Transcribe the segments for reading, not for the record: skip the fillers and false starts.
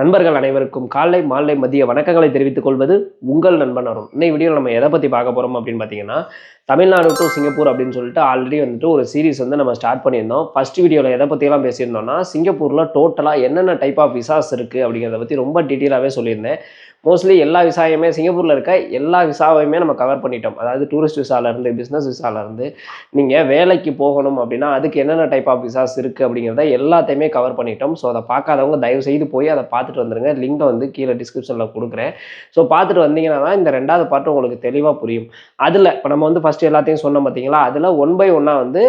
நண்பர்கள் அனைவருக்கும் காலை மாலை மதிய வணக்கங்களை தெரிவித்துக் கொள்வது உங்கள் நண்பன் அருண். இன்னைக்கு வீடியோவில் நம்ம எதை பற்றி பார்க்க போகிறோம் அப்படின்னு பார்த்தீங்கன்னா, தமிழ்நாடு டு சிங்கப்பூர் அப்படின்னு சொல்லிட்டு ஆல்ரெடி வந்துட்டு ஒரு சீரிஸ் வந்து நம்ம ஸ்டார்ட் பண்ணியிருந்தோம். ஃபர்ஸ்ட் வீடியோவில் எதை பற்றியெல்லாம் பேசியிருந்தோம்னா, சிங்கப்பூரில் டோட்டலாக என்னென்ன டைப் ஆஃப் விசாஸ் இருக்குது அப்படிங்கிறத பற்றி ரொம்ப டீட்டெயிலாகவே சொல்லியிருந்தேன். மோஸ்ட்லி எல்லா விசாயுமே சிங்கப்பூரில் இருக்க எல்லா விசாவையுமே நம்ம கவர் பண்ணிட்டோம். அதாவது டூரிஸ்ட் விசாலேருந்து பிஸ்னஸ் விசாலேருந்து நீங்கள் வேலைக்கு போகணும் அப்படின்னா அதுக்கு என்னென்ன டைப் ஆஃப் விசாஸ் இருக்குது அப்படிங்கிறத எல்லாத்தையுமே கவர் பண்ணிட்டோம். ஸோ அதை பார்க்காதவங்க தயவு செய்து போய் அதை பார்த்துட்டு வந்துருங்க. லிங்கை வந்து கீழே டிஸ்கிரிப்ஷனில் கொடுக்குறேன். ஸோ பார்த்துட்டு வந்தீங்கன்னா தான் இந்த ரெண்டாவது பார்ட் உங்களுக்கு தெளிவாக புரியும். அதில் இப்போ நம்ம வந்து ஃபஸ்ட்டு எல்லாத்தையும் சொன்னோம் பார்த்தீங்களா, அதில் 1 by 1 வந்து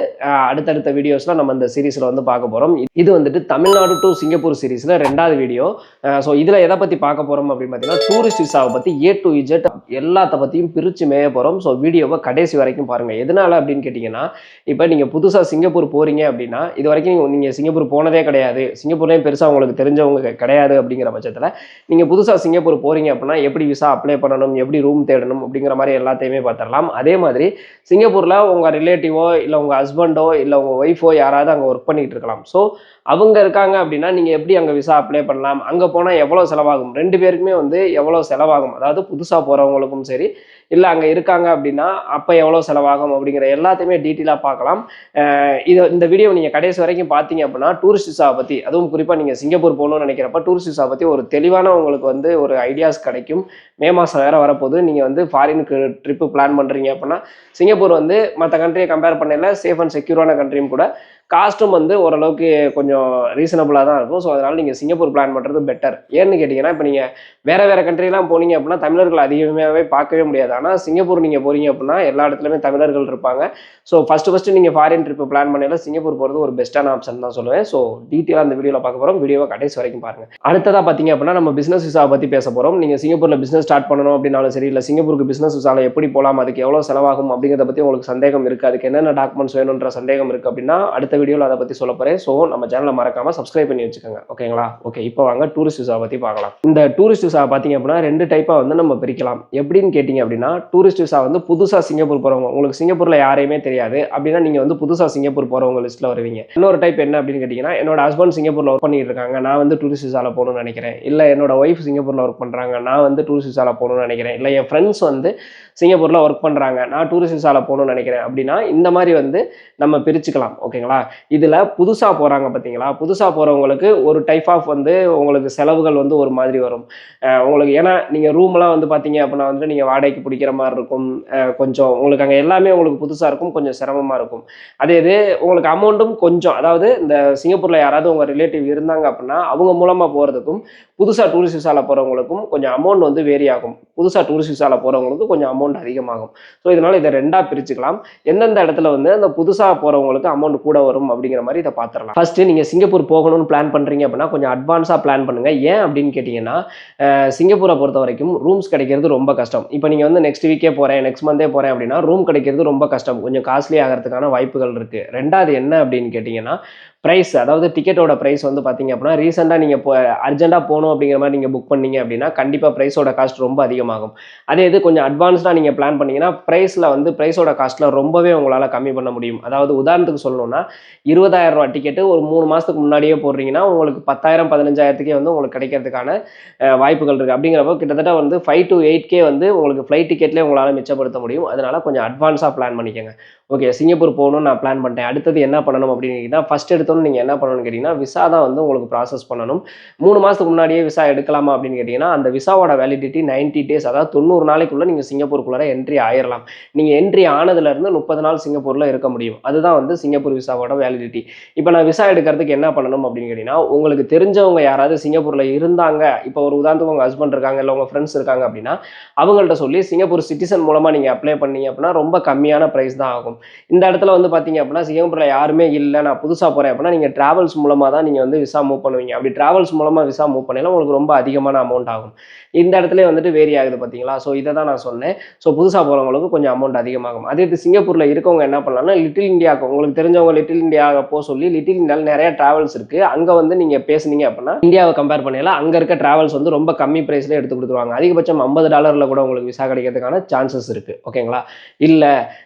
அடுத்தடுத்த வீடியோஸில் நம்ம இந்த சீரீஸில் வந்து பார்க்க போகிறோம். இது வந்துட்டு தமிழ்நாடு டு சிங்கப்பூர் சீரீஸில் ரெண்டாவது வீடியோ. ஸோ இதில் எதை பற்றி பார்க்க போகிறோம் அப்படின்னு பார்த்தீங்கன்னா, டூரிஸ்ட் விசாவை பற்றி A to Z எல்லாத்த பற்றியும் பிரித்து மேய போகிறோம். ஸோ வீடியோவை கடைசி வரைக்கும் பாருங்கள். எதனால் அப்படின்னு கேட்டிங்கன்னா, இப்போ நீங்கள் புதுசாக சிங்கப்பூர் போகிறீங்க அப்படின்னா, இது வரைக்கும் நீங்கள் சிங்கப்பூர் போனதே கிடையாது, சிங்கப்பூர்லேயும் பெருசாக உங்களுக்கு தெரிஞ்சவங்க கிடையாது அப்படிங்கிற பட்சத்தில் நீங்கள் புதுசாக சிங்கப்பூர் போகிறீங்க அப்படின்னா எப்படி விசா அப்ளை பண்ணணும், எப்படி ரூம் தேடணும் அப்படிங்கிற மாதிரி எல்லாத்தையுமே பார்த்துடலாம். அதே மாதிரி சிங்கப்பூரில் உங்கள் ரிலேட்டிவோ இல்லை உங்கள் ஹஸ்பண்டோ இல்லை உங்கள் ஒய்ஃபோ யாராவது அங்கே ஒர்க் பண்ணிகிட்டு இருக்கலாம். ஸோ அவங்க இருக்காங்க அப்படின்னா நீங்கள் எப்படி அங்கே விசா அப்ளை பண்ணலாம், அங்கே போனால் எவ்வளோ செலவாகும், ரெண்டு பேருக்குமே வந்து எவ்வளோ செலவாகும், அதாவது புதுசாக போகிறவங்களுக்கும் சரி இல்லை அங்கே இருக்காங்க அப்படின்னா அப்போ எவ்வளோ செலவாகும் அப்படிங்கிற எல்லாத்தையுமே டீட்டெயிலாக பார்க்கலாம். இந்த வீடியோ நீங்கள் கடைசி வரைக்கும் பார்த்தீங்க அப்படின்னா டூரிஸ்ட் விசாவை பற்றி, அதுவும் குறிப்பாக நீங்கள் சிங்கப்பூர் போகணும்னு நினைக்கிறப்ப டூரிஸ்ட் விசா பற்றி ஒரு தெளிவான உங்களுக்கு வந்து ஒரு ஐடியாஸ் கிடைக்கும். மே மாதம் வேறு வரப்போது, நீங்கள் வந்து ஃபாரினுக்கு ட்ரிப்பு பிளான் பண்ணுறீங்க அப்படின்னா சிங்கப்பூர் வந்து மற்ற கண்ட்ரியை கம்பேர் பண்ணல சேஃப் அண்ட் செக்யூரான கண்ட்ரியும் கூட, காஸ்ட்டும் வந்து ஓரளவுக்கு கொஞ்சம் ரீசனபுளாக தான் இருக்கும். ஸோ அதனால் நீங்கள் சிங்கப்பூர் பிளான் பண்ணுறது பெட்டர். ஏன்னு கேட்டிங்கன்னா, இப்போ நீங்கள் வேறு கண்ட்ரிலாம் போனீங்க அப்படின்னா தமிழர்கள் அதிகமாகவே பார்க்கவே முடியாது. ஆனால் சிங்கப்பூர் நீங்கள் போகிறீங்க அப்படின்னா எல்லா இடத்துலையுமே தமிழர்கள் இருப்பாங்க. ஸோ ஃபஸ்ட்டு நீங்கள் ஃபாரின் ட்ரிப்பு பிளான் பண்ணல சிங்கப்பூர் போகிறது ஒரு பெஸ்ட்டான ஆப்ஷன் தான் சொல்லுவேன். ஸோ டீட்டெயிலாக அந்த வீடியோவில் பார்க்க போகிறோம். வீடியோவை கடைசி வரைக்கும் பாருங்கள். அடுத்ததாக பார்த்தீங்க அப்படின்னா நம்ம பிஸ்னஸ் விசாவை பற்றி பேச போகிறோம். நீங்கள் சிங்கப்பூரில் பிஸ்னஸ் ஸ்டார்ட் பண்ணணும் அப்படின்னாலும் சரி, இல்லை சிங்கப்பூருக்கு பிஸ்னஸ் விசாவில் எப்படி போகலாம், அதுக்கு எவ்வளோ செலவாகும் அப்படிங்கிறத பற்றி உங்களுக்கு சந்தேகம் இருக்குது, அதுக்கு என்னென்ன டாக்குமெண்ட்ஸ் வேணுன்ற சந்தேகம் இருக்குது அப்படின்னா அடுத்த வீடியோவில் அதை பற்றி சொல்ல போகிறேன். ஸோ நம்ம சேனலை மறக்காமல் சப்ஸ்கிரைப் பண்ணி வச்சுக்கோங்க. ஓகேங்களா? ஓகே, இப்போ வாங்க டூரிஸ்ட் விசா பற்றி பார்க்கலாம். இந்த டூரிஸ்ட் விசா பார்த்தீங்க அப்படின்னா ரெண்டு டைப்பாக வந்து நம்ம பிரிக்கலாம். எப்படின்னு கேட்டிங்க அப்படின்னா, டூரிஸ்ட் விசா வந்து புதுசாக சிங்கப்பூர் போகிறவங்க, உங்களுக்கு சிங்கப்பூரில் யாரையுமே தெரியாது அப்படின்னா நீங்கள் வந்து புதுசாக சிங்கப்பூர் போகிறவங்க லிஸ்ட்டில் வருவீங்க. இன்னொரு டைப் என்ன அப்படின்னு கேட்டிங்கன்னா, என்னோட ஹஸ்பண்ட் சிங்கப்பூரில் ஒர்க் பண்ணிட்டு இருக்காங்க, நான் வந்து டூரிஸ்ட் விசாவில் போகணும்னு நினைக்கிறேன், இல்லை என்னோட ஒய்ஃப் சிங்கப்பூரில் ஒர்க் பண்ணுறாங்க, நான் வந்து டூரிஸ்ட் விசாவில் போகணும்னு நினைக்கிறேன், இல்லை என் ஃப்ரெண்ட்ஸ் வந்து சிங்கப்பூரில் ஒர்க் பண்ணுறாங்க, நான் டூரிஸ்ட் விசாவில் போகணும்னு நினைக்கிறேன் அப்படின்னா இந்த மாதிரி வந்து நம்ம பிரிச்சுக்கலாம். ஓகேங்களா? இதில் புதுசாக போகிறாங்க பார்த்தீங்களா, புதுசாக போகிறவங்களுக்கு ஒரு டைப் ஆஃப் வந்து உங்களுக்கு செலவுகள் வந்து ஒரு மாதிரி வரும் உங்களுக்கு. ஏன்னா நீங்கள் ரூம்லாம் வந்து பார்த்தீங்க அப்படின்னா வந்து நீங்கள் வாடகைக்கு பிடிக்கிற மாதிரி இருக்கும். கொஞ்சம் உங்களுக்கு அங்கே எல்லாமே உங்களுக்கு புதுசாக இருக்கும், கொஞ்சம் சிரமமாக இருக்கும். அதே இது உங்களுக்கு அமௌண்ட்டும் கொஞ்சம், அதாவது இந்த சிங்கப்பூரில் யாராவது உங்கள் ரிலேட்டிவ் இருந்தாங்க அப்படின்னா அவங்க மூலமாக போகிறதுக்கும் புதுசாக டூரிஸ்ட் விசாவில் போகிறவங்களுக்கும் கொஞ்சம் அமௌண்ட் வந்து வேரி ஆகும். புதுசாக டூரிஸ்ட் விசாவில் போகிறவங்களுக்கு கொஞ்சம் அமௌண்ட் அதிகமாகும். ஸோ இதனால் இதை ரெண்டாக பிரிச்சுக்கலாம். எந்தெந்த இடத்துல வந்து அந்த புதுசாக போகிறவங்களுக்கு அமௌண்ட் கூட வரும் அப்படிங்கிற மாதிரி இதை பார்த்துடலாம். ஃபஸ்ட்டு நீங்கள் சிங்கப்பூர் போகணும்னு பிளான் பண்ணுறீங்க அப்படின்னா கொஞ்சம் அட்வான்ஸாக பிளான் பண்ணுங்கள். ஏன் அப்படின்னு கேட்டிங்கன்னா, சிங்கப்பூரை பொறுத்த வரைக்கும் ரூம்ஸ் கிடைக்கிறது ரொம்ப கஷ்டம். இப்போ நீங்கள் வந்து நெக்ஸ்ட் வீக்கே போகிறேன், நெக்ஸ்ட் மந்தே போகிறேன் அப்படின்னா ரூம் கிடைக்கிறது ரொம்ப கஷ்டம், கொஞ்சம் காஸ்ட்லி ஆகிறதுக்கான வாய்ப்புகள் இருக்குது. ரெண்டாவது என்ன அப்படின்னு கேட்டிங்கன்னா, ப்ரைஸ், அதாவது டிக்கெட்டோட ப்ரைஸ் வந்து பார்த்தீங்க அப்படின்னா ரீசெண்டாக நீங்கள் இப்போ அர்ஜென்ட்டாக போகணும் அப்படிங்கிற மாதிரி நீங்கள் புக் பண்ணீங்க அப்படின்னா கண்டிப்பாக ப்ரைஸோட காஸ்ட் ரொம்ப அதிகமாகும். அதே இது கொஞ்சம் அட்வான்ஸ்டாக நீங்கள் பிளான் பண்ணிங்கன்னா ப்ரைஸோட காஸ்ட்டில் ரொம்பவே உங்களால் கம்மி பண்ண முடியும். அதாவது உதாரணத்துக்கு சொல்லணும்னா 20,000 ரூபா டிக்கெட்டு ஒரு 3 மாதத்துக்கு முன்னாடியே போடுறீங்கன்னா உங்களுக்கு 10,000 15,000க்கே வந்து உங்களுக்கு கிடைக்கிறதுக்கான வாய்ப்புகள் இருக்குது. அப்படிங்கிறப்போ கிட்டத்தட்ட வந்து 5 to 8K வந்து உங்களுக்கு ஃப்ளைட் டிக்கெட்லேயே உங்களால் மிச்சப்படுத்த முடியும். அதனால் கொஞ்சம் அட்வான்ஸாக பிளான் பண்ணிக்கோங்க. ஓகே, சிங்கப்பூர் போகணும்னு நான் பிளான் பண்ணிட்டேன், அடுத்தது என்ன பண்ணணும் அப்படின்னு கேட்டிங்கன்னா, ஃபஸ்ட் எடுத்தோன்னு நீங்கள் என்ன பண்ணணும்னு கேட்டிங்கன்னா விசா தான் வந்து உங்களுக்கு ப்ராசஸ் பண்ணணும். 3 மாதத்துக்கு முன்னாடியே விசா எடுக்கலாமா அப்படின்னு கேட்டிங்கன்னா, அந்த விசாவோட வேலிடிட்டி 90 டேஸ், அதாவது 90 நாளைக்குள்ளே நீங்கள் சிங்கப்பூருக்குள்ளே என்ட்ரி ஆயிடலாம். நீங்கள் என்ட்ரி ஆனதுலேருந்து 30 நாள் சிங்கப்பூரில் இருக்க முடியும். அதுதான் வந்து சிங்கப்பூர் விசாவோட வேலிடிட்டி. இப்போ நான் விசா எடுக்கிறதுக்கு என்ன பண்ணணும் அப்படின்னு கேட்டிங்கன்னா, உங்களுக்கு தெரிஞ்சவங்க யாராவது சிங்கப்பூரில் இருந்தாங்க, இப்போ ஒரு உதாரணத்துக்கு உங்கள் ஹஸ்பண்ட் இருக்காங்க இல்லை உங்கள் ஃப்ரெண்ட்ஸ் இருக்காங்க அப்படின்னா அவங்கள்ட்ட சொல்லி சிங்கப்பூர் சிட்டிசன் மூலமாக நீங்கள் அப்ளை பண்ணீங்க அப்படின்னா ரொம்ப கம்மியான ப்ரைஸ் தான் ஆகும். இந்த இடத்துல வந்து பார்த்தீங்க அப்படின்னா சிங்கப்பூரில் யாருமே இல்லை, நான் புதுசாக போகிறேன் அப்படின்னா நீங்கள் ட்ராவல்ஸ் மூலமாக தான் நீங்கள் வந்து விசா மூவ் பண்ணுவீங்க. அப்படி ட்ராவல்ஸ் மூலமாக விசா மூவ் பண்ணலாம் உங்களுக்கு ரொம்ப அதிகமான அமௌண்ட் ஆகும். இந்த இடத்துல வந்துட்டு வேரி ஆகுது பார்த்தீங்களா. ஸோ இதை தான் நான் சொன்னேன். ஸோ புதுசாக போகிறவங்களுக்கு கொஞ்சம் அமௌண்ட் அதிகமாகும். அதே இது சிங்கப்பூரில் இருக்கவங்க என்ன பண்ணலாம்னா லிட்டில் இந்தியாவுக்கு, உங்களுக்கு தெரிஞ்சவங்க லிட்டில் இந்தியாவை போக சொல்லி லிட்டில் இந்தியாவில் நிறைய ட்ராவல்ஸ் இருக்குது, அங்கே வந்து நீங்கள் பேசுனீங்க அப்படின்னா இந்தியாவை கம்பேர் பண்ணலாம் அங்கே இருக்க ட்ராவல்ஸ் வந்து ரொம்ப கம்மி ப்ரைஸில் எடுத்து கொடுத்துருவாங்க. அதிகபட்சம் $50 கூட உங்களுக்கு விசா கிடைக்கிறதுக்கான சான்சஸ் இருக்குது. ஓகேங்களா? இல்லை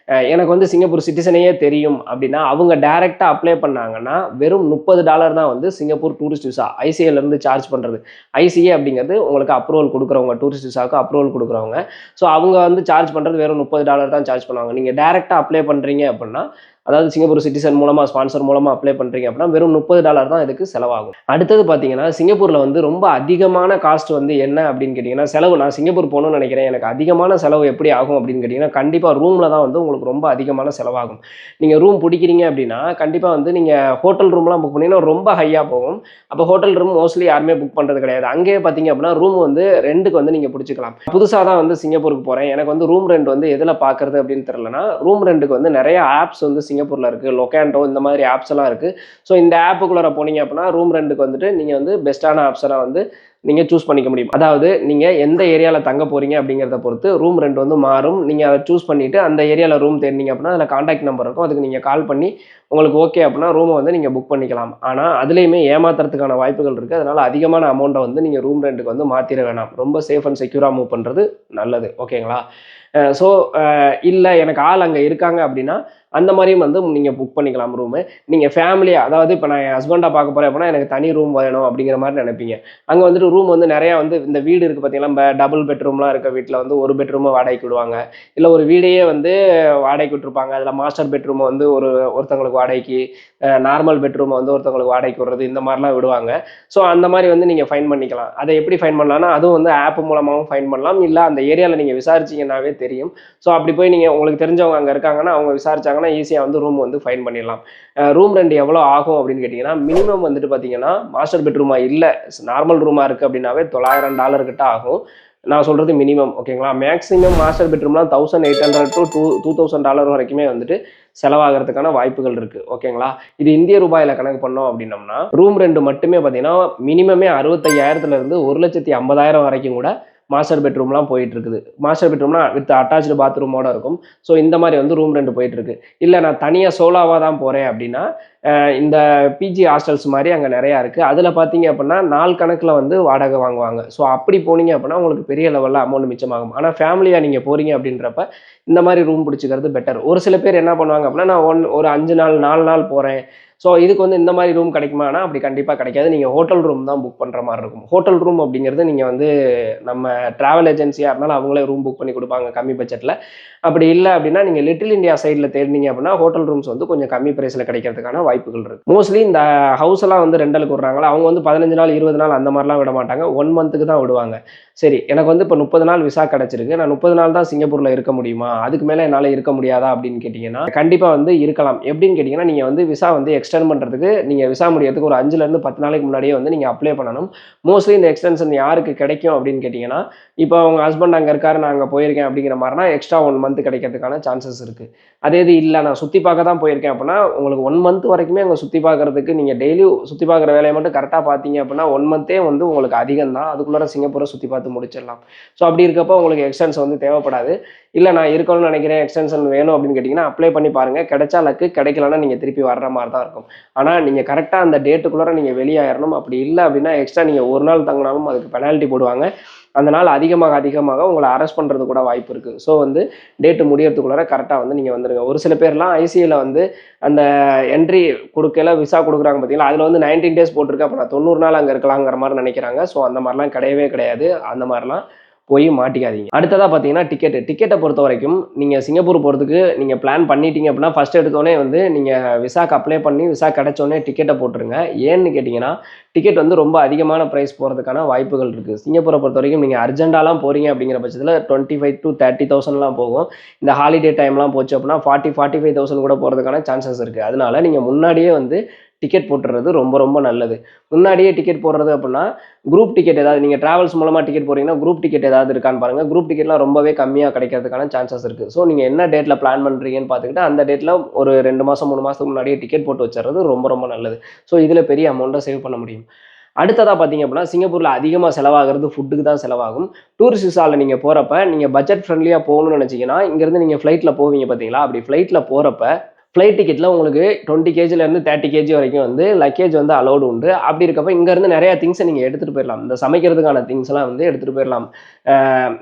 எனக்கு வந்து சிங்கப்பூர் சிட்டிசனையே தெரியும் அப்படின்னா அவங்க டைரெக்டாக அப்ளை பண்ணாங்கன்னா வெறும் $30 தான் வந்து சிங்கப்பூர் டூரிஸ்ட் விசா ஐசிஏலேருந்து சார்ஜ் பண்ணுறது. ஐசிஏ அப்படிங்கிறது உங்களுக்கு அப்ரூவல் கொடுக்குறவங்க, டூரிஸ்ட் விசாவுக்கு அப்ரூவல் கொடுக்குறவங்க. ஸோ அவங்க வந்து சார்ஜ் பண்ணுறது வெறும் $30 தான் சார்ஜ் பண்ணுவாங்க. நீங்கள் டைரெக்டாக அப்ளை பண்ணுறீங்க அப்படின்னா, அதாவது சிங்கப்பூர் சிட்டிசன் மூலமாக ஸ்பான்சர் மூலமாக அப்ளை பண்ணுறீங்க அப்படின்னா வெறும் $30 தான் இதுக்கு செலவாகும். அடுத்தது பார்த்தீங்கன்னா சிங்கப்பூரில் வந்து ரொம்ப அதிகமான காஸ்ட் வந்து என்ன அப்படின்னு கேட்டிங்கன்னா செலவு. நான் சிங்கப்பூர் போகணும்னு நினைக்கிறேன், எனக்கு அதிகமான செலவு எப்படி ஆகும் அப்படின்னு கேட்டிங்கன்னா கண்டிப்பாக ரூமில் தான் வந்து உங்களுக்கு ரொம்ப அதிகமான செலவாகும். நீங்கள் ரூம் பிடிக்கிறீங்க அப்படின்னா கண்டிப்பாக வந்து நீங்கள் ஹோட்டல் ரூம்லாம் புக் பண்ணிங்கன்னா ரொம்ப ஹையாக போகும். அப்போ ஹோட்டல் ரூம் மோஸ்ட்லி யாருமே புக் பண்ணுறது கிடையாது. அங்கேயே பார்த்தீங்க அப்படின்னா ரூம் வந்து ரெண்டுக்கு வந்து நீங்கள் பிடிச்சிக்கலாம். புதுசாக தான் வந்து சிங்கப்பூருக்கு போகிறேன், எனக்கு வந்து ரூம் ரெண்ட் வந்து எதில் பார்க்குறது அப்படின்னு தெரியலனா ரூம் ரெண்டுக்கு வந்து நிறைய ஆப்ஸ் வந்து சிங்கப்பூரில் இருக்குது. லொக்கேண்டோ இந்த மாதிரி ஆப்ஸ் எல்லாம் இருக்குது. ஸோ இந்த ஆப்புக்குள்ளே போனீங்க அப்படின்னா ரூம் ரெண்டுக்கு வந்துட்டு நீங்கள் வந்து பெஸ்ட்டான ஆப்ஷனாக வந்து நீங்கள் சூஸ் பண்ணிக்க முடியும். அதாவது நீங்கள் எந்த ஏரியாவில் தங்க போகிறீங்க அப்படிங்கிறத பொறுத்து ரூம் ரெண்ட் வந்து மாறும். நீங்கள் அதை சூஸ் பண்ணிவிட்டு அந்த ஏரியாவில் ரூம் தேடினீங்க அப்படின்னா அதில் கான்டாக்ட் நம்பர் இருக்கும், அதுக்கு நீங்கள் கால் பண்ணி உங்களுக்கு ஓகே அப்படின்னா ரூமை வந்து நீங்கள் புக் பண்ணிக்கலாம். ஆனால் அதுலேயுமே ஏமாத்துறதுக்கான வாய்ப்புகள் இருக்குது. அதனால் அதிகமான அமௌண்ட்டை வந்து நீங்கள் ரூம் ரெண்ட்டுக்கு வந்து மாற்றிட வேணாம். ரொம்ப சேஃப் அண்ட் செக்யூராக மூவ் பண்ணுறது நல்லது. ஓகேங்களா? ஸோ இல்லை எனக்கு ஆள் அங்கே இருக்காங்க அப்படின்னா அந்த மாதிரியும் வந்து நீங்கள் புக் பண்ணிக்கலாம் ரூமு. நீங்கள் ஃபேமிலியாக, அதாவது இப்போ நான் என் ஹஸ்பண்டாக பார்க்க போகிறேன் அப்படின்னா எனக்கு தனி ரூம் வேணும் அப்படிங்கிற மாதிரி நினைப்பீங்க. அங்கே வந்துட்டு ரூம் வந்து நிறையா வந்து இந்த வீடு இருக்குது பார்த்தீங்கன்னா, டபுள் பெட்ரூம்லாம் இருக்க வீட்டில் வந்து ஒரு பெட்ரூமை வாடகைக்கு விடுவாங்க. இல்லை ஒரு வீடையே வந்து வாடகைக்கு விட்டுருப்பாங்க. அதில் மாஸ்டர் பெட்ரூமை வந்து ஒருத்தவங்களுக்கு வாடகைக்கு, நார்மல் பெட்ரூமை வந்து ஒருத்தவங்களுக்கு வாடகைக்கு விடுறது, இந்த மாதிரிலாம் விடுவாங்க. ஸோ அந்த மாதிரி வந்து நீங்கள் ஃபைன் பண்ணிக்கலாம். அதை எப்படி ஃபைன் பண்ணலாம்னா அதுவும் வந்து ஆப் மூலமாகவும் ஃபைன் பண்ணலாம். இல்லை அந்த ஏரியாவில் நீங்கள் விசாரிச்சிங்கன்னாவே தெரியும். ஸோ அப்படி போய் நீங்கள் உங்களுக்கு தெரிஞ்சவங்க அங்கே இருக்காங்கன்னா அவங்க விசாரிச்சாங்கன்னா ஈஸியாக வந்து ரூம் வந்து ஃபைன் பண்ணிடலாம். ரூம் ரெண்ட் எவ்வளோ ஆகும் அப்படின்னு கேட்டிங்கன்னா மினிமம் வந்துட்டு பார்த்தீங்கன்னா மாஸ்டர் பெட்ரூமா இல்லை நார்மல் ரூமாக இருக்குது அப்படின்னாவே $900 கிட்ட ஆகும். நான் சொல்கிறது மினிமம். ஓகேங்களா? மேக்ஸிமம் மாஸ்டர் பெட்ரூம்லாம் $1800 to $2000 வரைக்குமே வந்துட்டு செலவாகிறதுக்கான வாய்ப்புகள் இருக்குது. ஓகேங்களா? இது இந்திய ரூபாயில் கணக்கு பண்ணோம் அப்படின்னம்னா ரூம் ரெண்ட் மட்டுமே பார்த்தீங்கன்னா மினிமமே 65,000 1,50,000 வரைக்கும் கூட மாஸ்டர் பெட்ரூம்லாம் போயிட்டு இருக்குது. மாஸ்டர் பெட்ரூம்னா வித் அட்டாச்சு பாத்ரூமோட இருக்கும். ஸோ இந்த மாதிரி வந்து ரூம் ரெண்ட் போயிட்டு இருக்கு. இல்லை நான் தனியாக சோலாவாக தான் போகிறேன் அப்படின்னா இந்த பிஜி ஹாஸ்டல்ஸ் மாதிரி அங்கே நிறையா இருக்குது. அதில் பார்த்தீங்க அப்படின்னா நாள் கணக்கில் வந்து வாடகை வாங்குவாங்க. ஸோ அப்படி போனீங்க அப்படின்னா உங்களுக்கு பெரிய லெவலில் அமௌண்ட் மிச்சமாகும். ஆனால் ஃபேமிலியாக நீங்கள் போகிறீங்க அப்படின்றப்ப இந்த மாதிரி ரூம் பிடிச்சிக்கிறது பெட்டர். ஒரு சில பேர் என்ன பண்ணுவாங்க அப்படின்னா நான் ஒரு 5 நாள் 4 நாள் போகிறேன், ஸோ இதுக்கு வந்து இந்த மாதிரி ரூம் கிடைக்குமானா அப்படி கண்டிப்பாக கிடைக்காது. நீங்கள் ஹோட்டல் ரூம் தான் புக் பண்ணுற மாதிரி இருக்கும். ஹோட்டல் ரூம் அப்படிங்கிறது நீங்கள் வந்து நம்ம ட்ராவல் ஏஜென்சியாக இருந்தாலும் அவங்களே ரூம் புக் பண்ணி கொடுப்பாங்க கம்மி பட்ஜெட்டில். அப்படி இல்லை அப்படின்னா நீங்கள் லிட்டில் இந்தியா சைடில் தேடினீங்க அப்படின்னா ஹோட்டல் ரூம்ஸ் வந்து கொஞ்சம் கம்மி ப்ரைஸில் கிடைக்கிறதுக்கான வாய்ப்புகள் இருக்குது. மோஸ்ட்லி இந்த ஹவுஸ் எல்லாம் வந்து ரெண்டலுக்கு விடுறாங்களா அவங்க வந்து 15 நாள் 20 நாள் அந்த மாதிரிலாம் விட மாட்டாங்க. 1 மந்த்துக்கு தான் விடுவாங்க. சரி, எனக்கு வந்து இப்போ 30 நாள் விசா கிடச்சிருக்கு, நான் 30 நாள் தான் சிங்கப்பூரில் இருக்க முடியுமா, அதுக்கு மேலே என்னால் இருக்க முடியாதா அப்படின்னு கேட்டிங்கன்னா கண்டிப்பாக வந்து இருக்கலாம். எப்படின்னு கேட்டிங்கன்னா நீங்கள் வந்து விசா வந்து எக்ஸ்டெண்ட் பண்ணுறதுக்கு நீங்கள் விசா முடியறதுக்கு ஒரு 5லேருந்து 10 நாளைக்கு முன்னாடியே வந்து நீங்கள் அப்ளை பண்ணணும். மோஸ்ட்லி இந்த எக்ஸ்டென்ஷன் யாருக்கு கிடைக்கும் அப்படின்னு கேட்டிங்கன்னா இப்போ அவங்க ஹஸ்பண்ட் அங்கே இருக்காரு நான் அங்கே போயிருக்கேன் அப்படிங்கிற மாதிரினா எக்ஸ்ட்ரா 1 மந்த் கிடைக்கிறதுக்கான சான்சஸ் இருக்குது. அதே இது இல்லை நான் சுற்றி பார்க்க தான் போயிருக்கேன் அப்படின்னா உங்களுக்கு 1 மந்த் வரைக்குமே அங்கே சுற்றி பார்க்குறதுக்கு நீங்கள் டெய்லி சுற்றி பார்க்குற வேலையை மட்டும் கரெக்டாக பார்த்தீங்க அப்படின்னா 1 மந்த்தே வந்து உங்களுக்கு அதிகம் தான். அதுக்குள்ளே சிங்கப்பூரை சுற்றி பார்த்து முடிச்சிடலாம். ஸோ அப்படி இருக்கப்போ உங்களுக்கு எக்ஸ்டென்ஷன் வந்து தேவைப்படாது. இல்லை நான் இருக்கணும்னு நினைக்கிறேன் எக்ஸ்டென்ஷன் வேணும் அப்படின்னு கேட்டிங்கன்னா அப்ளை பண்ணி பாருங்கள். கிடைச்சா லக்கு, கிடைக்கலன்னா நீங்கள் திருப்பி வர்ற மாதிரி தான் இருக்கும். ஆனால் நீங்கள் கரெக்டாக அந்த டேட்டுக்குள்ளே நீங்கள் வெளியாயிடணும். அப்படி இல்லை அப்படின்னா எக்ஸ்ட்ரா நீங்கள் ஒரு நாள் தங்கினாலும் அதுக்கு பெனால்ட்டி போடுவாங்க. அந்த நாள் அதிகமாக உங்களை அரெஸ்ட் பண்ணுறது கூட வாய்ப்பு இருக்குது. ஸோ வந்து டேட்டு முடியறதுக்குள்ளார கரெக்டாக வந்து நீங்கள் வந்துடுங்க. ஒரு சில பேர்லாம் ஐசிஐயில் வந்து அந்த என்ட்ரி கொடுக்கல விசா கொடுக்குறாங்க பார்த்தீங்களா, அதில் வந்து 19 days போட்டிருக்கு, அப்போ நான் 90 நாள் அங்கே இருக்கலாங்கிற மாதிரி நினைக்கிறாங்க. ஸோ அந்த மாதிரிலாம் கிடையவே கிடையாது. அந்த மாதிரிலாம் போய் மாட்டிக்காதீங்க. அடுத்ததாக பார்த்தீங்கன்னா டிக்கெட்டை பொறுத்த வரைக்கும் நீங்கள் சிங்கப்பூர் போகிறதுக்கு நீங்கள் பிளான் பண்ணிட்டீங்க அப்படின்னா ஃபஸ்ட் எடுத்தோடனே வந்து நீங்கள் விசாக்கு அப்ளை பண்ணி விசா கிடைச்சோடனே டிக்கெட்டை போட்டுருங்க. ஏன்னு கேட்டிங்கன்னா டிக்கெட் வந்து ரொம்ப அதிகமான ப்ரைஸ் போகிறதுக்கான வாய்ப்புகள் இருக்குது. சிங்கப்பூரை பொறுத்த வரைக்கும் நீங்கள் அர்ஜென்ட்டாலாம் போகிறீங்க அப்படிங்கிற பட்சத்தில் 25,000 to 30,000 போகும். இந்த ஹாலிடே டைம்லாம் போச்சு அப்படின்னா 45,000 கூட போகிறதுக்கான சான்சஸ் இருக்குது. அதனால நீங்கள் முன்னாடியே வந்து டிக்கெட் போட்டுறது ரொம்ப ரொம்ப நல்லது. முன்னாடியே டிக்கெட் போடுறது அப்படின்னா குரூப் டிக்கெட் ஏதாவது நீங்கள் ட்ராவல்ஸ் மூலமாக டிக்கெட் போகிறீங்கன்னா குரூப் டிக்கெட் ஏதாவது இருக்கான்னு பாருங்கள். குரூப் டிக்கெட்லாம் ரொம்பவே கம்மியாக கிடைக்கிறதுக்கான சான்சஸ் இருக்குது. ஸோ நீங்கள் என்ன டேட்டில் பிளான் பண்ணுறீங்கன்னு பார்த்துக்கிட்டு அந்த டேட்டில் ஒரு 2 மாதம் 3 மாதத்துக்கு முன்னாடியே டிக்கெட் போட்டு வச்சுறது ரொம்ப ரொம்ப நல்லது. ஸோ இதில் பெரிய அமௌண்ட்டை சேவ் பண்ண முடியும். அடுத்ததாக பார்த்தீங்க அப்படின்னா சிங்கப்பூரில் அதிகமாக செலவாகிறது ஃபுட்டுக்கு தான் செலவாகும். டூரிஸ்ட் விசாவில் நீங்கள் போகிறப்ப நீங்கள் பட்ஜெட் ஃப்ரெண்ட்லியாக போகணும்னு நினச்சிங்கன்னா இங்கேருந்து நீங்கள் ஃப்ளைட்டில் போவீங்க பார்த்தீங்களா, அப்படி ஃப்ளைட்டில் போகிறப்ப ஃப்ளைட் டிக்கெட்டில் உங்களுக்கு 20 கேஜிலேருந்து 30 கேஜி வரைக்கும் வந்து லக்கேஜ் வந்து அலோடு உண்டு. அப்படி இருக்கப்ப இங்கேருந்து நிறையா திங்ஸை நீங்கள் எடுத்துகிட்டு போயிடலாம். இந்த சமைக்கிறதுக்கான திங்ஸ்லாம் வந்து எடுத்துகிட்டு போயிடலாம்.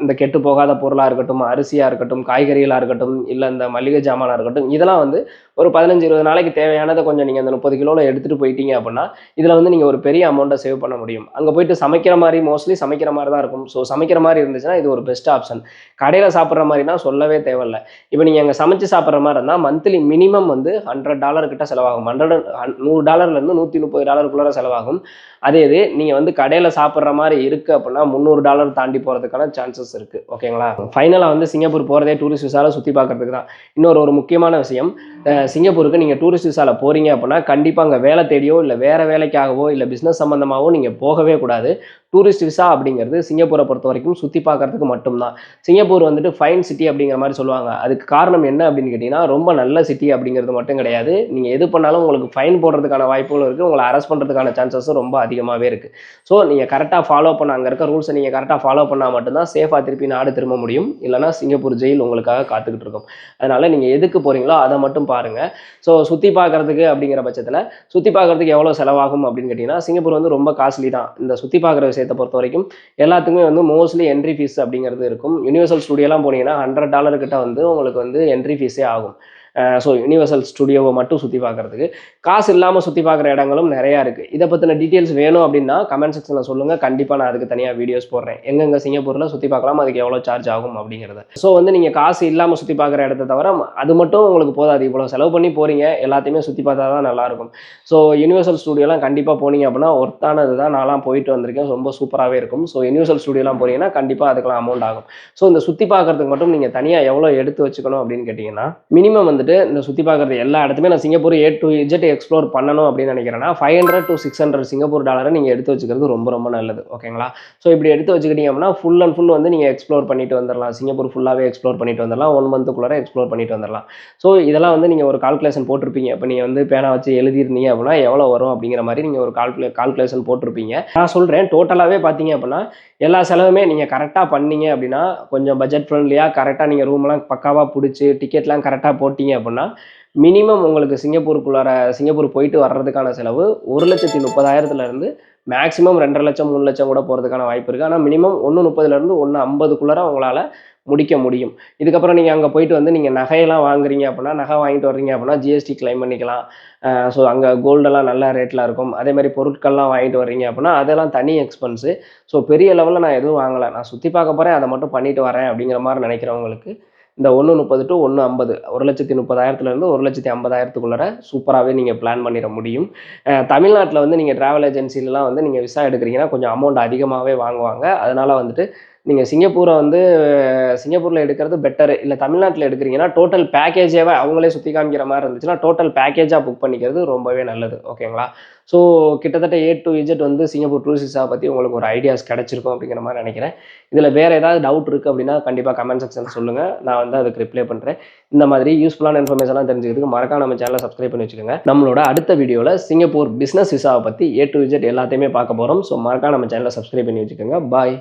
இந்த கெட்டு போகாத பொருளாக இருக்கட்டும், அரிசியாக இருக்கட்டும், காய்கறிகளாக இருக்கட்டும், இல்லை இந்த மளிகை ஜாமானாக இருக்கட்டும், இதெல்லாம் வந்து ஒரு 15-20 நாளைக்கு தேவையானதை கொஞ்சம் நீங்கள் அந்த 30 கிலோவில் எடுத்துகிட்டு போயிட்டீங்க அப்படின்னா இதில் வந்து நீங்கள் ஒரு பெரிய அமௌண்ட்டை சேவ் பண்ண முடியும். அங்கே போயிட்டு சமைக்கிற மாதிரி மோஸ்ட்லி சமைக்கிற மாதிரி தான் இருக்கும். ஸோ சமைக்கிற மாதிரி இருந்துச்சுன்னா இது ஒரு பெஸ்ட் ஆப்ஷன். கடையில் சாப்பிட்ற மாதிரினா சொல்லவே தேவையில்லை. இப்போ நீங்கள் அங்கே சமைச்சு சாப்பிட்ற மாதிரி இருந்தால் மந்த்லி மினிமம் வந்து $100 கிட்ட செலவாகும். $100 $130 செலவாகும். அதே இது நீங்கள் வந்து கடையில் சாப்பிட்ற மாதிரி இருக்குது அப்படின்னா $300 தாண்டி போகிறதுக்கான சான்சஸ் இருக்குது. ஓகேங்களா? ஃபைனலாக வந்து சிங்கப்பூர் போகிறதே டூரிஸ்ட் விசாவில் சுற்றி பார்க்கறதுக்கு தான். இன்னொரு முக்கியமான விஷயம், சிங்கப்பூருக்கு நீங்கள் டூரிஸ்ட் விசாவில் போகிறீங்க அப்படின்னா கண்டிப்பாக அங்கே வேலை தேடியோ இல்லை வேறு வேலைக்காகவோ இல்லை பிஸ்னஸ் சம்மந்தமாகவோ நீங்கள் போகவே கூடாது. டூரிஸ்ட் விசா அப்படிங்கிறது சிங்கப்பூரை பொறுத்த வரைக்கும் சுற்றி பார்க்கறதுக்கு மட்டும்தான். சிங்கப்பூர் வந்துட்டு ஃபைன் சிட்டி அப்படிங்கிற மாதிரி சொல்லுவாங்க. அதுக்கு காரணம் என்ன அப்படின்னு கேட்டிங்கன்னா, ரொம்ப நல்ல சிட்டி அப்படிங்கிறது மட்டும் கிடையாது. நீங்கள் எது பண்ணாலும் உங்களுக்கு ஃபைன் போடுறதுக்கான வாய்ப்புகளும் இருக்குது. உங்களை அரெஸ்ட் பண்ணுறதுக்கான சான்சஸும் ரொம்ப அதிகமாகவே இருக்குது. ஸோ நீங்கள் கரெக்டாக ஃபாலோ பண்ண அங்கே இருக்க ரூல்ஸை நீங்கள் கரெக்டாக ஃபாலோ பண்ணால் மட்டும்தான் சேஃபாக திருப்பி நாடு திரும்ப முடியும். இல்லைனா சிங்கப்பூர் ஜெயில் உங்களுக்காக காத்துக்கிட்டு இருக்கும். அதனால் நீங்கள் எதுக்கு போகிறீங்களோ அதை மட்டும் பாருங்கள். ஸோ சுற்றி பார்க்குறதுக்கு அப்படிங்கிற பட்சத்தில் சுற்றி பார்க்குறதுக்கு எவ்வளோ செலவாகும் அப்படின்னு கேட்டிங்கன்னா, சிங்கப்பூர் வந்து ரொம்ப காஸ்ட்லி தான். இந்த சுற்றி பார்க்குற விஷயத்தை பொறுத்த வரைக்கும் எல்லாத்துக்குமே வந்து மோஸ்ட்லி என்ட்ரி ஃபீஸ் அப்படிங்கிறது இருக்கும். யூனிவர்சல் ஸ்டுடியோலாம் போனீங்கன்னா $100 கிட்ட வந்து உங்களுக்கு வந்து என்ட்ரி ஃபீஸே ஆகும். ஸோ யூனிவர்சல் ஸ்டுடியோவை மட்டும் சுற்றி பார்க்குறதுக்கு. காசு இல்லாமல் சுற்றி பார்க்குற இடங்களும் நிறையா இருக்குது. இதை பற்றின டீட்டெயில்ஸ் வேணும் அப்படின்னா கமெண்ட் செக்ஷனில் சொல்லுங்கள். கண்டிப்பாக நான் அதுக்கு தனியாக வீடியோஸ் போடுறேன். எங்கெங்கே சிங்கப்பூரில் சுற்றி பார்க்கலாம், அதுக்கு எவ்வளோ சார்ஜ் ஆகும் அப்படிங்கிறத. ஸோ வந்து நீங்கள் காசு இல்லாமல் சுற்றி பார்க்குற இடத்த தவிர அது மட்டும் உங்களுக்கு போதாது. இவ்வளோ செலவு பண்ணி போகிறீங்க, எல்லாத்தையுமே சுற்றி பார்த்தா தான் நல்லாயிருக்கும். ஸோ யூனிவர்சல் ஸ்டுடியோலாம் கண்டிப்பாக போனீங்க அப்படின்னா ஒர்த்தானது தான். நான்லாம் போயிட்டு வந்திருக்கேன், ரொம்ப சூப்பராகவே இருக்கும். ஸோ யூனிவர்சல் ஸ்டுடியோலாம் போகிறீங்கன்னா கண்டிப்பாக அதுக்கெல்லாம் அமௌண்ட் ஆகும். ஸோ இந்த சுற்றி பார்க்குறதுக்கு மட்டும் நீங்கள் தனியாக எவ்வளோ எடுத்து வச்சுக்கணும் அப்படின்னு கேட்டிங்கன்னா, மினிமம் வந்துட்டு இந்த சுற்றி பார்க்குறது எல்லா இடத்துமே நான் Singapore A to Z explore பண்ணணும் அப்படின்னு நினைக்கிறேன்னா $500 to $600 சிங்கப்பூர் டாலரை நீங்கள் எடுத்து வச்சுக்கிறது ரொம்ப ரொம்ப நல்லது. ஓகேங்களா? ஸோ இப்படி எடுத்து வச்சுக்கிட்டீங்க அப்படின்னா ஃபுல் அண்ட் ஃபுல் வந்து நீங்கள் எக்ஸ்ப்ளோர் பண்ணிட்டு வந்துடலாம். சிங்கப்பூர் ஃபுல்லாகவே எக்ஸ்ப்ளோர் பண்ணிட்டு வந்துடலாம். 1 மந்த்துக்குள்ளே எக்ஸ்ப்ளோர் பண்ணிட்டு வந்துடலாம். ஸோ இதெல்லாம் வந்து நீங்கள் ஒரு கால்குலேஷன் போட்டிருப்பீங்க. இப்போ நீங்கள் வந்து பேனா வச்சு எழுதிருந்தீங்க அப்படின்னா எவ்வளோ வரும் அப்படிங்கிற மாதிரி நீங்கள் ஒரு கால்குலேஷன் போட்டிருப்பீங்க. நான் சொல்கிறேன், டோட்டலாகவே பார்த்தீங்க அப்படின்னா எல்லா செலவுமே நீங்கள் கரெக்டாக பண்ணீங்க அப்படின்னா, கொஞ்சம் பட்ஜெட் ஃப்ரெண்ட்லியாக கரெக்டாக நீங்கள் ரூம்லாம் பக்காவாக பிடிச்சி டிக்கெட்லாம் கரெக்டாக போட்டிங்க அப்படின்னா மினிமம் உங்களுக்கு சிங்கப்பூர் போயிட்டு வர்றதுக்கான செலவு 1,30,000 மேக்ஸிமம் 2.5 லட்சம் 3 லட்சம் கூட போகிறதுக்கான வாய்ப்பு இருக்குது. ஆனால் மினிமம் 1.30 1.50 உங்களால் முடிக்க முடியும். இதுக்கப்புறம் நீங்கள் அங்கே போயிட்டு வந்து நீங்கள் நகையெல்லாம் வாங்குறீங்க அப்படின்னா, நகை வாங்கிட்டு வர்றீங்க அப்படின்னா ஜிஎஸ்டி கிளைம் பண்ணிக்கலாம். ஸோ அங்கே கோல்டெல்லாம் நல்ல ரேட்டில் இருக்கும். அதேமாதிரி பொருட்கள்லாம் வாங்கிட்டு வர்றீங்க அப்படின்னா அதெல்லாம் தனி எக்ஸ்பென்ஸு. ஸோ பெரிய லெவலில் நான் எதுவும் வாங்கலை, நான் சுற்றி பார்க்க போகிறேன், அதை மட்டும் பண்ணிட்டு வரேன் அப்படிங்கிற மாதிரி நினைக்கிறவங்களுக்கு இந்த 1.30 to 1.50 1,30,000 1,50,000 சூப்பராகவே நீங்கள் பிளான் பண்ணிட முடியும். தமிழ்நாட்டில் வந்து நீங்கள் ட்ராவல் ஏஜென்சிலலாம் வந்து நீங்கள் விசா எடுக்கிறீங்கன்னா கொஞ்சம் அமௌண்ட் அதிகமாகவே வாங்குவாங்க. அதனால் வந்துட்டு நீங்கள் சிங்கப்பூரில் எடுக்கிறது பெட்டரு. இல்லை தமிழ்நாட்டில் எடுக்கிறீங்கன்னா டோட்டல் பேக்கேஜாகவே அவங்களே சுற்றி காமிக்கிற மாதிரி இருந்துச்சுன்னா டோட்டல் பேக்கேஜாக புக் பண்ணிக்கிறது ரொம்பவே நல்லது. ஓகேங்களா? ஸோ கிட்டத்தட்ட A to Z வந்து சிங்கப்பூர் டூரிஸ்ட் விசா பற்றி உங்களுக்கு ஒரு ஐடியாஸ் கிடச்சிருக்கும் அப்படிங்கிற மாதிரி நினைக்கிறேன். இதில் வேறு ஏதாவது டவுட் இருக்குது அப்படின்னா கண்டிப்பாக கமெண்ட் செக்ஷனில் சொல்லுங்கள், நான் வந்து அதுக்கு ரிப்ளை பண்ணுறேன். இந்த மாதிரி யூஸ்ஃபுல்லான இன்ஃபர்மேஷன்லாம் தெரிஞ்சுக்கிறதுக்கு மறக்காம நம்ம சேனலை சப்ஸ்கிரைப் பண்ணி வச்சுக்கோங்க. நம்மளோட அடுத்த வீடியோவில் சிங்கப்பூர் பிஸ்னஸ் விசாவை பற்றி A to Z எல்லாத்தையுமே பார்க்க போகிறோம். ஸோ மறக்காம நம்ம சேனலை சப்ஸ்கிரைப் பண்ணி வச்சுக்கோங்க. பாய்.